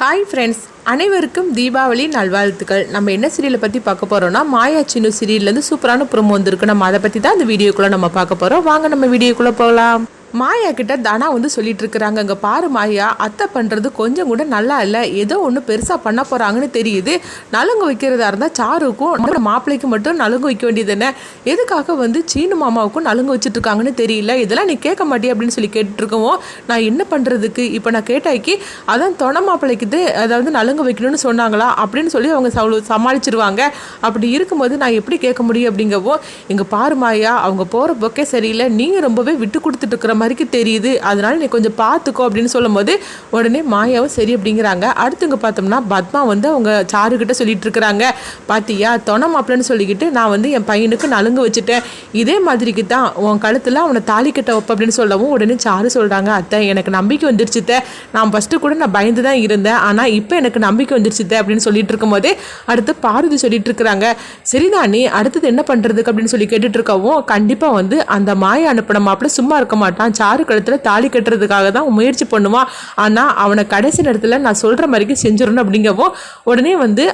Hi friends, அனைவருக்கும் தீபாவளி நல்வாழ்த்துக்கள். நம்ம என்ன சீரியலை பற்றி பார்க்க போகிறோம்னா, மாயா சின்னு சீரியல்லேருந்து சூப்பரான ப்ரோமோ வந்திருக்கு. நம்ம அதை பற்றி தான் இந்த வீடியோக்குள்ளே நம்ம பார்க்க போகிறோம். வாங்க நம்ம வீடியோக்குள்ளே போகலாம். மாயா கிட்ட தனா சொல்லிட்டு இருக்கிறாங்க, அங்கே பாரு மாயா, அத்தை பண்ணுறது கொஞ்சம் கூட நல்லா இல்லை, ஏதோ ஒன்று பெருசாக பண்ண போகிறாங்கன்னு தெரியுது. நலுங்கு வைக்கிறதா இருந்தால் சாருக்கும் மாப்பிள்ளைக்கு மட்டும் நலுங்கு வைக்க வேண்டியது என்ன, எதுக்காக சீனு மாமாவுக்கும் நலுங்கு வச்சுட்ருக்காங்கன்னு தெரியல, இதெல்லாம் நீ கேட்க மாட்டியே அப்படின்னு சொல்லி கேட்டுருக்கோம். நான் என்ன பண்ணுறதுக்கு, இப்போ நான் கேட்டாக்கி அதான் தொண மாப்பிள்ளைக்கு அதாவது நலுங்கு வைக்கணும்னு சொன்னாங்களா அப்படின்னு சொல்லி அவங்க சமாளிச்சிருவாங்க. அப்படி இருக்கும்போது நான் எப்படி கேட்க முடியும் அப்படிங்கவோ, இங்கே பாரு மாயா, அவங்க போகிற போக்கே சரியில்லை, நீங்கள் ரொம்பவே விட்டு கொடுத்துட்டு இருக்கிற மாதிரிக்கு தெரியுது, அதனால நீ கொஞ்சம் பார்த்துக்கோ அப்படின்னு சொல்லும் போது உடனே மாயாவும் சரி அப்படிங்கிறாங்க. அடுத்துங்க பார்த்தோம்னா பத்மா அவங்க சாருக்கிட்ட சொல்லிட்டு இருக்கிறாங்க, பாத்தியா தொண மாப்பிள்ளைன்னு சொல்லிக்கிட்டு நான் என் பையனுக்கு நலுங்கு வச்சுட்டேன், இதே மாதிரிக்கு தான் உன் கழுத்தில் அவனை தாலி கட்ட வைப்ப அப்படின்னு சொல்லவும் உடனே சாரு சொல்கிறாங்க, அத்தை எனக்கு நம்பிக்கை வந்துருச்சுத்த, நான் ஃபஸ்ட்டு கூட நான் பயந்து தான் இருந்தேன், ஆனால் இப்போ எனக்கு நம்பிக்கை வந்துருச்சுத்த அப்படின்னு சொல்லிட்டு இருக்கும்போதே அடுத்து பார்வதி சொல்லிட்டு இருக்கிறாங்க, சரிதான் நீ அடுத்தது என்ன பண்ணுறதுக்கு அப்படின்னு சொல்லி கேட்டுட்டு இருக்கவும், கண்டிப்பாக அந்த மாயா அனுப்பின மாப்பிள்ளை சும்மா இருக்க மாட்டான், சாரு கழுத்தில் தாலி கட்டுறதுக்காக தான் முயற்சி பண்ணுவான், ஆனால் அவனை கடைசி நேரத்தில் நான் சொல்கிற மாதிரிக்கு செஞ்சிடணும் அப்படிங்கவும் உடனே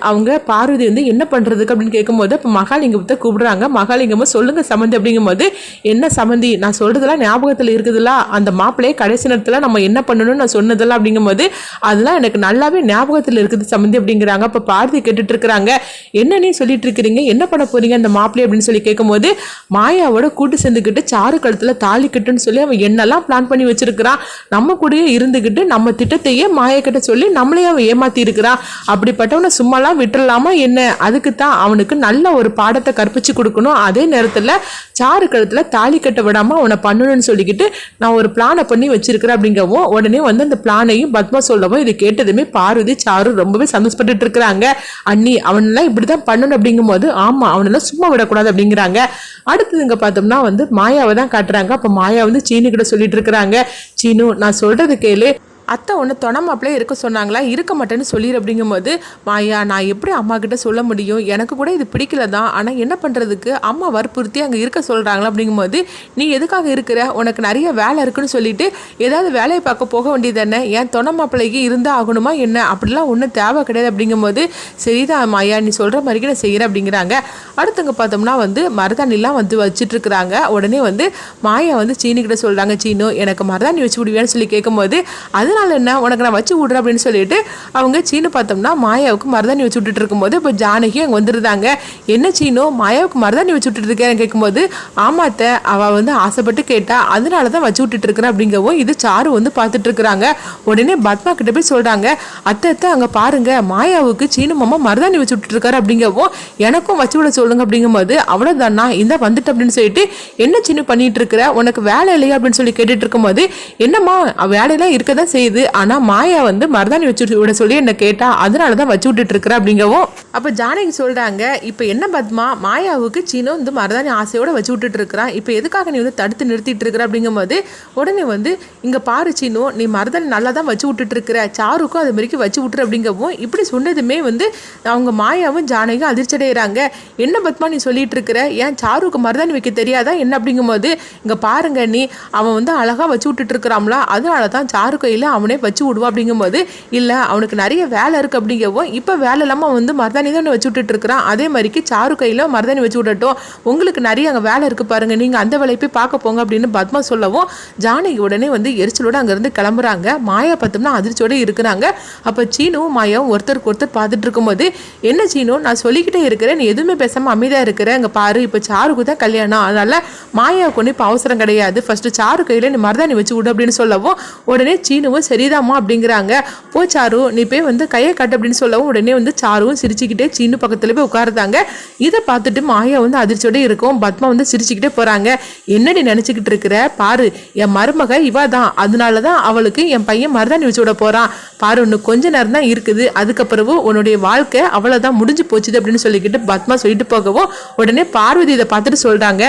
அவங்க பார்வதி என்ன பண்ணுறதுக்கு அப்படின்னு கேட்கும்போது இப்போ மகாலிங்கத்தை கூப்பிடுறாங்க. மகாலிங்கமும் சொல்லுங்க சம்மந்தி அப்படிங்கும்போது, என்ன சம்மந்தி நான் சொல்கிறதெல்லாம் ஞாபகத்தில் இருக்குதுல்ல, அந்த மாப்பிள்ளையே கடைசி நேரத்தில் நம்ம என்ன பண்ணணும்னு நான் சொன்னதெல்லாம் அப்படிங்கும்போது அதெல்லாம் எனக்கு நல்லாவே ஞாபகத்தில் இருக்குது சம்மந்தி அப்படிங்கிறாங்க. இப்போ பார்வதி கேட்டுட்டு இருக்கிறாங்க, என்ன நீ சொல்லிட்டு இருக்கிறீங்க, என்ன பண்ண போறீங்க அந்த மாப்பிள்ளை அப்படின்னு சொல்லி கேட்கும்போது, மாயாவோட கூட்டு சேர்ந்துக்கிட்டு சாரு கழுத்தில் தாலி கட்டுன்னு சொல்லி அவன் என்னெல்லாம் பிளான் பண்ணி வச்சிருக்கிறான், நம்ம கூடயே இருந்துக்கிட்டு நம்ம திட்டத்தையே மாயா கிட்ட சொல்லி நம்மளையே அவன் ஏமாத்தி இருக்கிறான், அப்படிப்பட்டவனை சும்மாலாம் விட்டுறலாமா என்ன, அதுக்கு தான் அவனுக்கு நல்ல ஒரு பாடத்தை கற்பிச்சு கொடுக்கணும், அதே நேரத்தில் சாரு கழுத்துல தாலி கட்ட விடாம அவனை பண்ணணும்னு சொல்லிக்கிட்டு நான் ஒரு பிளானை பண்ணி வச்சிருக்கிறேன் அப்படிங்கவும் உடனே அந்த பிளானையும் பத்மா சொல்லவும் இதை கேட்டதுமே பார்வதி சாரு ரொம்பவே சந்தோஷப்பட்டு இருக்கிறாங்க. அண்ணி அவனெல்லாம் இப்படிதான் பண்ணணும் அப்படிங்கும் போது ஆமா அவனெல்லாம் சும்மா விடக்கூடாது அப்படிங்கிறாங்க. அடுத்ததுங்க பார்த்தோம்னா மாயாவை தான் காட்டுறாங்க. அப்போ மாயா சீனு கிட்ட சொல்லிட்டு இருக்கிறாங்க, சீனு நான் சொல்றது கேளு, அத்தை ஒன்று தொணமாப்பிளே இருக்க சொன்னாங்களா, இருக்க மாட்டேன்னு சொல்லிடு அப்படிங்கும்போது, மாயா நான் எப்படி அம்மா கிட்ட சொல்ல முடியும், எனக்கு கூட இது பிடிக்கல தான், ஆனால் என்ன பண்ணுறதுக்கு அம்மா வற்புறுத்தி அங்கே இருக்க சொல்கிறாங்களா அப்படிங்கும்போது, நீ எதுக்காக இருக்கிற, உனக்கு நிறைய வேலை இருக்குன்னு சொல்லிட்டு ஏதாவது வேலையை பார்க்க போக வேண்டியது என்ன, ஏன் தொணமாப்பிள்ளைக்கு இருந்தால் ஆகணுமா என்ன, அப்படிலாம் ஒன்றும் தேவை கிடையாது அப்படிங்கும்போது, சரிதான் மாயா நீ சொல்கிற மாதிரிக்கு நான் செய்கிறேன் அப்படிங்கிறாங்க. அடுத்தவங்க பார்த்தோம்னா மருதாணிலாம் வச்சுட்டு இருக்கிறாங்க. உடனே மாயா சீனிக்கிட்ட சொல்கிறாங்க, சீனு எனக்கு மருதாணி வச்சு விடுவேன்னு சொல்லி கேட்கும்போது, அது அதனால என்ன உனக்கு நான் வச்சு விடுறேன் அப்படின்னு சொல்லிட்டு அவங்க சீனு பார்த்தோம்னா மாயாவுக்கு மருதாணி வச்சு விட்டுட்டு இருக்கும்போது இப்போ ஜானகி அங்கே வந்துருந்தாங்க. என்ன சீனு மாயாவுக்கு மருதாணி வச்சு விட்டுட்டு இருக்கேன்னு கேட்கும்போது, ஆமாத்த அவள் ஆசைப்பட்டு கேட்டா அதனால தான் வச்சு விட்டுட்டு இருக்கிறேன் அப்படிங்கவும் இது சாரு பார்த்துட்டு இருக்கிறாங்க. உடனே பத்மா கிட்ட போய் சொல்றாங்க, அத்தை அங்கே பாருங்க மாயாவுக்கு சீனு மாமா மருதாணி வச்சு விட்டுட்டு இருக்காரு அப்படிங்கவும் எனக்கும் வச்சு விட சொல்லுங்க அப்படிங்கும்போது, அவ்வளோதானா இந்த வந்துட்டு அப்படின்னு சொல்லிட்டு, என்ன சீனு பண்ணிட்டு இருக்கிற உனக்கு வேலை இல்லையா அப்படின்னு சொல்லி கேட்டுட்டு இருக்கும்போது, என்னம்மா வேலையெல்லாம் இருக்கதான் செய்யுது, ஆனா மாயா மருதாணி வச்சு விட சொல்லி என்ன கேட்டா அதனாலதான் வச்சு விட்டுட்டு இருக்கிற அப்படிங்கவும் அப்ப ஜானகி சொல்றாங்க, இப்ப என்ன பத்மா மாயாவுக்கு சீனோ மருதாணி ஆசையோட வச்சு விட்டுட்டு இருக்கிறான், இப்ப எதுக்காக நீ தடுத்து நிறுத்திட்டு இருக்கிற அப்படிங்கும்போது, உடனே இங்க பாரு சீனோ நீ மருதாணி நல்லா தான் வச்சு விட்டுட்டு இருக்கிற, சாருக்கும் அது மாதிரி வச்சு விட்டுரு அப்படிங்கவும் இப்படி சொன்னதுமே அவங்க மாயாவும் ஜானகியும் அதிர்ச்சி அடைகிறாங்க. என்ன பத்மா நீ சொல்லிட்டு இருக்கிற, ஏன் சாருக்கு மருதாணி வைக்க தெரியாதா என்ன அப்படிங்கும்போது, இங்க பாருங்க நீ அவன் அழகா வச்சு விட்டுட்டு இருக்கிறாம்ல, அதனாலதான் சாரு கையில அவனே வச்சு விடுவா அப்படிங்கும்போது, இல்லை அவனுக்கு நிறைய வேலை இருக்குது அப்படிங்கவும் இப்போ வேலை இல்லாமல் மருதாணி தான் வச்சு விட்டுட்டு இருக்கிறான், அதே மாதிரிக்கு சாரு கையில் மருதாணி வச்சு விடட்டும், உங்களுக்கு நிறைய அங்கே வேலை இருக்குது பாருங்கள், நீங்கள் அந்த வேலையை போய் பார்க்க போங்க அப்படின்னு பத்மா சொல்லவும் ஜானகி உடனே எரிச்சலோடு அங்கேருந்து கிளம்புறாங்க. மாயா பார்த்தோம்னா அதிர்ச்சியோடு இருக்கிறாங்க. அப்போ சீனும் மாயாவும் ஒருத்தருக்கு ஒருத்தர் பார்த்துட்டு இருக்கும்போது, என்ன சீனு நான் சொல்லிக்கிட்டே இருக்கிறேன் நீ எதுவுமே பேசாமல் அமைதியாக இருக்கிறேன், அங்கே பாரு இப்போ சாருக்கு தான் கல்யாணம், அதனால் மாயாவுக்கு ஒன்று இப்போ அவசரம் கிடையாது, ஃபஸ்ட்டு சாரு கையில் நீ மருதாணி வச்சு விடு அப்படின்னு சொல்லவும் உடனே சீனுவும் சரிதாம்மா அப்படிங்கிறாங்க. போ சாரு நீ போய் கையை காட்டு அப்படின்னு சொல்லவும் உடனே சாருவும் சிரிச்சுக்கிட்டே சீனு பக்கத்துல போய் உட்காருதாங்க. இதை பார்த்துட்டு மாயா அதிர்ச்சியோட இருக்கும். பத்மா சிரிச்சுக்கிட்டே போறாங்க. என்னடி நினைச்சுக்கிட்டு இருக்கிற, பாரு என் மருமக இவா தான், அதனாலதான் அவளுக்கு என் பையன் மருதாணி வச்சு விட போறான், பாரு இன்னும் கொஞ்ச நேரம் தான் இருக்குது, அதுக்கப்புறம் உன்னுடைய வாழ்க்கை அவ்வளவுதான் முடிஞ்சு போச்சுது அப்படின்னு சொல்லிக்கிட்டு பத்மா சொல்லிட்டு போகவும் உடனே பார்வதி இதை பார்த்துட்டு சொல்றாங்க,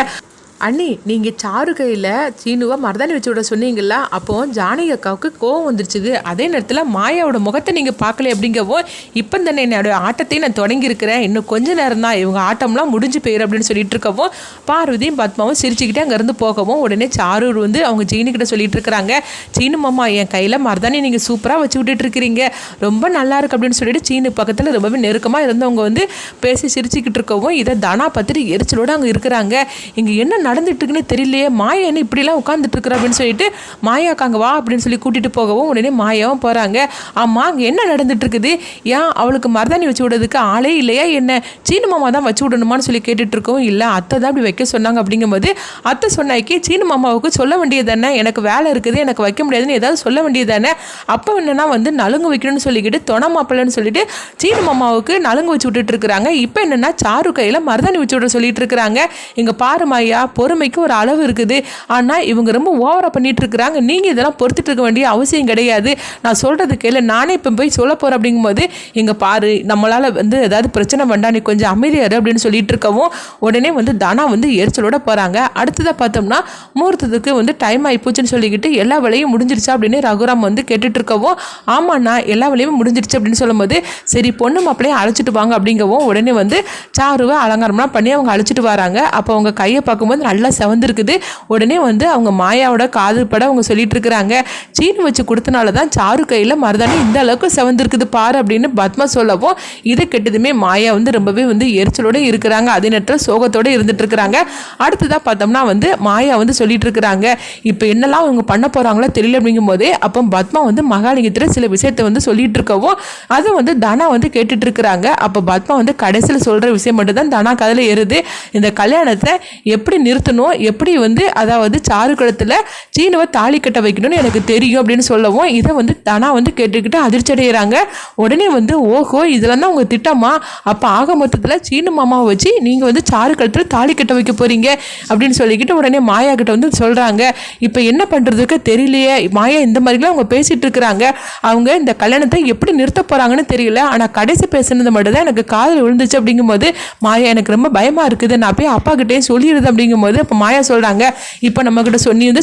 அண்ணி நீங்கள் சாரு கையில் சீனுவை மருதாணி வச்சு விட சொன்னீங்கள, அப்போ ஜானகி அக்காவுக்கு கோவம் வந்துருச்சுது. அதே நேரத்தில் மாயாவோட முகத்தை நீங்கள் பார்க்கல அப்படிங்கவோ, இப்போ தானே என்னோட ஆட்டத்தையும் நான் தொடங்கியிருக்கிறேன், இன்னும் கொஞ்ச நேரம் தான் இவங்க ஆட்டம்லாம் முடிஞ்சு போயிடும் அப்படின்னு சொல்லிட்டு இருக்கவும், பார்வதியும் பத்மாவும் சிரிச்சுக்கிட்டே அங்கேருந்து போகவும், உடனே சாரு வந்து அவங்க சீனுக்கிட்ட சொல்லிட்டு இருக்கிறாங்க, சீனு மாமா என் கையில் மருதாணி நீங்கள் சூப்பராக வச்சு விட்டுட்டு இருக்கிறீங்க, ரொம்ப நல்லா இருக்கு அப்படின்னு சொல்லிட்டு சீனு பக்கத்தில் ரொம்பவே நெருக்கமாக இருந்தவங்க வந்து பேசி சிரிச்சுக்கிட்டு இருக்கவும், இதை தனா பார்த்துட்டு எரிச்சலோடு அங்கே இருக்கிறாங்க. இங்கே என்ன நடந்துட்டு இருக்குன்னு தெரியலையே, மாயா என்ன இப்படிலாம் உட்காந்துட்டு இருக்கிற அப்படின்னு சொல்லிட்டு மாயாக்கு அங்கே வா அப்படின்னு சொல்லி கூட்டிட்டு போகவும் உடனே மாயாவும் போகிறாங்க. ஆமா அங்கே என்ன நடந்துட்டு இருக்குது, ஏன் அவளுக்கு மருதாணி வச்சு விடுறதுக்கு ஆளே இல்லையா என்ன, சீனு மாமா தான் வச்சு விடணுமான்னு சொல்லி கேட்டுட்டு இருக்கவும், இல்லை அத்தை தான் அப்படி வைக்க சொன்னாங்க அப்படிங்கும்போது, அத்தை சொன்னாக்கி சீனு மாமாவுக்கு சொல்ல வேண்டியது தானே, எனக்கு வேலை இருக்குது எனக்கு வைக்க முடியாதுன்னு ஏதாவது சொல்ல வேண்டியது தானே, அப்போ என்னன்னா வந்து நலுங்கு வைக்கணும்னு சொல்லிக்கிட்டு தொண மாப்பிள்ளைன்னு சொல்லிட்டு சீனு மாமாவுக்கு நலுங்கு வச்சு விட்டுட்டு இருக்கிறாங்க. இப்போ என்னன்னா சாரு கையில் மருதாணி வச்சு விட சொல்லிட்டு இருக்கிறாங்க. இங்கே பாரு மாயா, பொறுமைக்கு ஒரு அளவு இருக்குது, ஆனால் இவங்க ரொம்ப ஓவராக பண்ணிட்டு இருக்கிறாங்க, நீங்கள் இதெல்லாம் பொறுத்துட்டு இருக்க வேண்டிய அவசியம் கிடையாது, நான் சொல்கிறது கேளு, நானே இப்போ போய் சொல்ல போகிறேன் அப்படிங்கும்போது, இங்கே பாரு நம்மளால் வந்து ஏதாவது பிரச்சனை வேண்டாம், நீ கொஞ்சம் அமைதியாரு அப்படின்னு சொல்லிட்டு இருக்கவும், உடனே வந்து தனா வந்து எரிச்சலோட போகிறாங்க. அடுத்ததாக பார்த்தோம்னா முகூர்த்தத்துக்கு வந்து டைம் ஆகிப்போச்சுன்னு சொல்லிக்கிட்டு எல்லா வேலையும் முடிஞ்சிருச்சா அப்படின்னு ரகுராம் வந்து கேட்டுட்டு இருக்கவும், ஆமாண்ணா எல்லா வேலையும் முடிஞ்சிருச்சு அப்படின்னு சொல்லும்போது, சரி பொண்ணு மாப்பிள்ளையும் அழைச்சிட்டு வாங்க அப்படிங்கவும், உடனே வந்து சாருவை அலங்காரம்லாம் பண்ணி அவங்க அழைச்சிட்டு வராங்க. அப்போ அவங்க கையை பார்க்கும்போது நல்லா செவந்திருக்குது. உடனே வந்து அவங்க மாயாவோட காதல் பட அவங்க சொல்லிட்டு இருக்கிறாங்க, சீனு வச்சு கொடுத்தனால தான் சாரு கையில் மருதாணி இந்த அளவுக்கு செவந்திருக்குது பாரு அப்படின்னு பத்மா சொல்லவும், இதை கெட்டதுமே மாயா வந்து ரொம்பவே வந்து எரிச்சலோடு இருக்கிறாங்க. அதே நேரத்தில் சோகத்தோடு இருந்துட்டு இருக்கிறாங்க. அடுத்ததாக பார்த்தோம்னா வந்து மாயா வந்து சொல்லிட்டு இருக்கிறாங்க, இப்போ என்னெல்லாம் அவங்க பண்ண போகிறாங்களோ தெரியல அப்படிங்கும் போதே, அப்போ பத்மா வந்து மகாலிங்கத்தில் சில விஷயத்தை வந்து சொல்லிட்டு இருக்கவும், அதை வந்து தனா வந்து கேட்டுட்டு இருக்கிறாங்க. அப்போ பத்மா வந்து கடைசியில் சொல்கிற விஷயம் மட்டும் தான் தனா கதையில் ஏறுது, இந்த கல்யாணத்தை எப்படி நிறுத்தணும், எப்படி வந்து அதாவது சாரு கழுத்தில் சீனுவை தாலி கட்ட வைக்கணும்னு எனக்கு தெரியும் அப்படின்னு சொல்லவும், இதை வந்து தனா வந்து கேட்டுக்கிட்டு அதிர்ச்சி அடைகிறாங்க. உடனே வந்து ஓஹோ இதெல்லாம் தான் உங்கள் திட்டமா, அப்போ ஆக மொத்தத்தில் சீனு மாமாவை வச்சு நீங்கள் வந்து சாரு கழுத்தில் தாலி கட்ட வைக்க போகிறீங்க அப்படின்னு சொல்லிக்கிட்டு உடனே மாயா கிட்ட வந்து சொல்கிறாங்க. இப்போ என்ன பண்ணுறதுக்கு தெரியலையே மாயா, இந்த மாதிரிலாம் அவங்க பேசிகிட்டு இருக்கிறாங்க, அவங்க இந்த கல்யாணத்தை எப்படி நிறுத்த போகிறாங்கன்னு தெரியல, ஆனால் கடைசி பேசுனது மட்டும் தான் எனக்கு காதில் விழுந்துச்சு அப்படிங்கும்போது, மாயா எனக்கு ரொம்ப பயமாக இருக்குது, நான் போய் அப்பா கிட்டே சொல்லிடுது அப்படிங்கும்போது, அப்போ மாயா சொல்கிறாங்க, இப்போ நம்மக்கிட்ட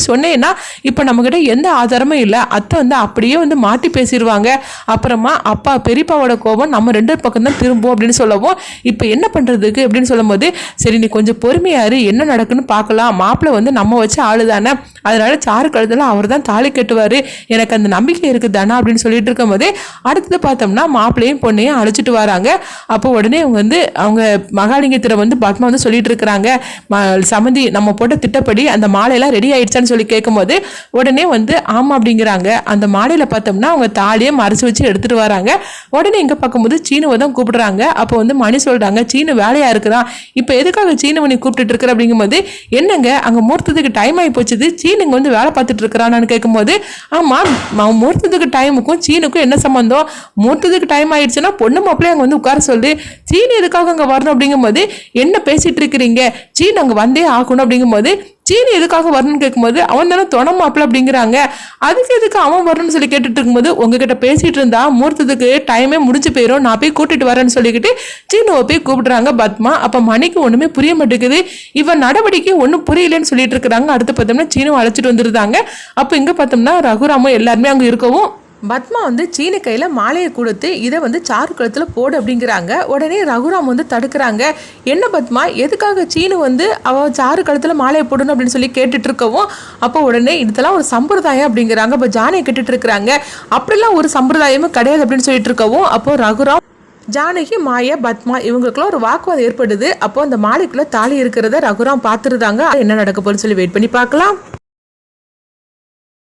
சொன்னேன்னா இப்போ நம்மக்கிட்ட எந்த ஆதாரமும் இல்லை, அத்தை வந்து அப்படியே வந்து மாற்றி பேசிடுவாங்க, அப்புறமா அப்பா பெரியப்பாவோட கோபம் நம்ம ரெண்டு பக்கம் தான் திரும்பும் அப்படின்னு சொல்லவும், இப்போ என்ன பண்ணுறதுக்கு அப்படின்னு சொல்லும்போது, சரி நீ கொஞ்சம் பொறுமையாரு, என்ன நடக்குன்னு பார்க்கலாம், மாப்பிள்ளை வந்து நம்ம வச்சு ஆளு தானே, அதனால சாரு கழுத்தில் அவர் தான் தாலி கட்டுவார், எனக்கு அந்த நம்பிக்கை இருக்குது தானே அப்படின்னு சொல்லிட்டு இருக்கும் போதே, அடுத்தது பார்த்தோம்னா மாப்பிள்ளையும் பொண்ணையும் அழைச்சிட்டு வராங்க. அப்போ உடனே அவங்க வந்து அவங்க மகாலிங்கத்தில் வந்து பத்மா வந்து சொல்லிட்டு இருக்கிறாங்க, சமந்தி நம்ம போட்ட திட்டப்படி அந்த மாலையெல்லாம் ரெடி ஆயிடுச்சான்னு சொல்லி கேட்கும்போது, உடனே வந்து ஆமாம் அப்படிங்கிறாங்க. அந்த மாலையில் பார்த்தோம்னா அவங்க தாலியை மறைச்சு வச்சு எடுத்துகிட்டு வராங்க. உடனே இங்கே பார்க்கும்போது சீனுவை தான் கூப்பிடுறாங்க. அப்போ வந்து மணி சொல்கிறாங்க, சீனு வேலையாக இருக்கிறான், இப்போ எதுக்காக சீனுவை நீ கூப்பிட்டுட்டு இருக்கிற அப்படிங்கும்போது, என்னங்க அங்கே முகூர்த்தத்துக்கு டைம் ஆகி போச்சுது, சீனுங்க வந்து வேலை பார்த்துட்டு இருக்கிறான்னு கேட்கும்போது, ஆமாம் முகூர்த்தத்துக்கு டைமுக்கும் சீனுக்கும் என்ன சம்மந்தம், முகூர்த்தத்துக்கு டைம் ஆயிடுச்சுன்னா பொண்ணு மாப்பிள்ளைய அங்கே வந்து உட்கார சொல்லு, சீனு எதுக்காக அங்கே வரணும் அப்படிங்கும்போது, என்ன பேசிட்டு இருக்கிறீங்க, சீனு அங்கே வந்தே ஆகணும் அப்படிங்கும்போது, சீனி எதுக்காக வரணும்னு கேட்கும்போது, அவன் தானே தொண மாப்பிள்ள அப்படிங்கிறாங்க, அதுக்கு எதுக்கு அவன் வரணும்னு சொல்லி கேட்டுட்டு இருக்கும்போது, உங்ககிட்ட பேசிட்டு இருந்தா முகூர்த்தத்துக்கு டைமே முடிஞ்சு போயிடும், நான் போய் கூட்டிட்டு வரேன்னு சொல்லிக்கிட்டு சீனுவை போய் கூப்பிடுறாங்க பத்மா. அப்போ மணிக்கு ஒன்றுமே புரிய மாட்டேங்குது, இவன் நடவடிக்கை ஒன்றும் புரியலன்னு சொல்லிட்டு இருக்கிறாங்க. அடுத்து பார்த்தோம்னா சீனுவை அழைச்சிட்டு வந்துருந்தாங்க. அப்போ இங்கே பார்த்தோம்னா ரகுராமும் எல்லாருமே அங்கே இருக்கவும், பத்மா வந்து சீனு கையில் மாலையை கொடுத்து இதை வந்து சாரு கழுத்தில் போடு அப்படிங்கிறாங்க. உடனே ரகுராம் வந்து தடுக்கிறாங்க, என்ன பத்மா எதுக்காக சீனு வந்து அவள் சாரு கழுத்தில் மாலையை போடணும் அப்படின்னு சொல்லி கேட்டுட்டு இருக்கவும், அப்போ உடனே இதெல்லாம் ஒரு சம்பிரதாயம் அப்படிங்கிறாங்க. அப்போ ஜானியை கேட்டுட்டு இருக்கிறாங்க, அப்படிலாம் ஒரு சம்பிரதாயமும் கிடையாது அப்படின்னு சொல்லிட்டு இருக்கவும், அப்போ ரகுராம் ஜானகி மாயா பத்மா இவங்களுக்குள்ள ஒரு வாக்குவாதம் ஏற்படுது. அப்போ அந்த மாலைக்குள்ள தாலி இருக்கிறத ரகுராம் பார்த்துருந்தாங்க. என்ன நடக்க போகுதுன்னு சொல்லி வெயிட் பண்ணி பார்க்கலாம்.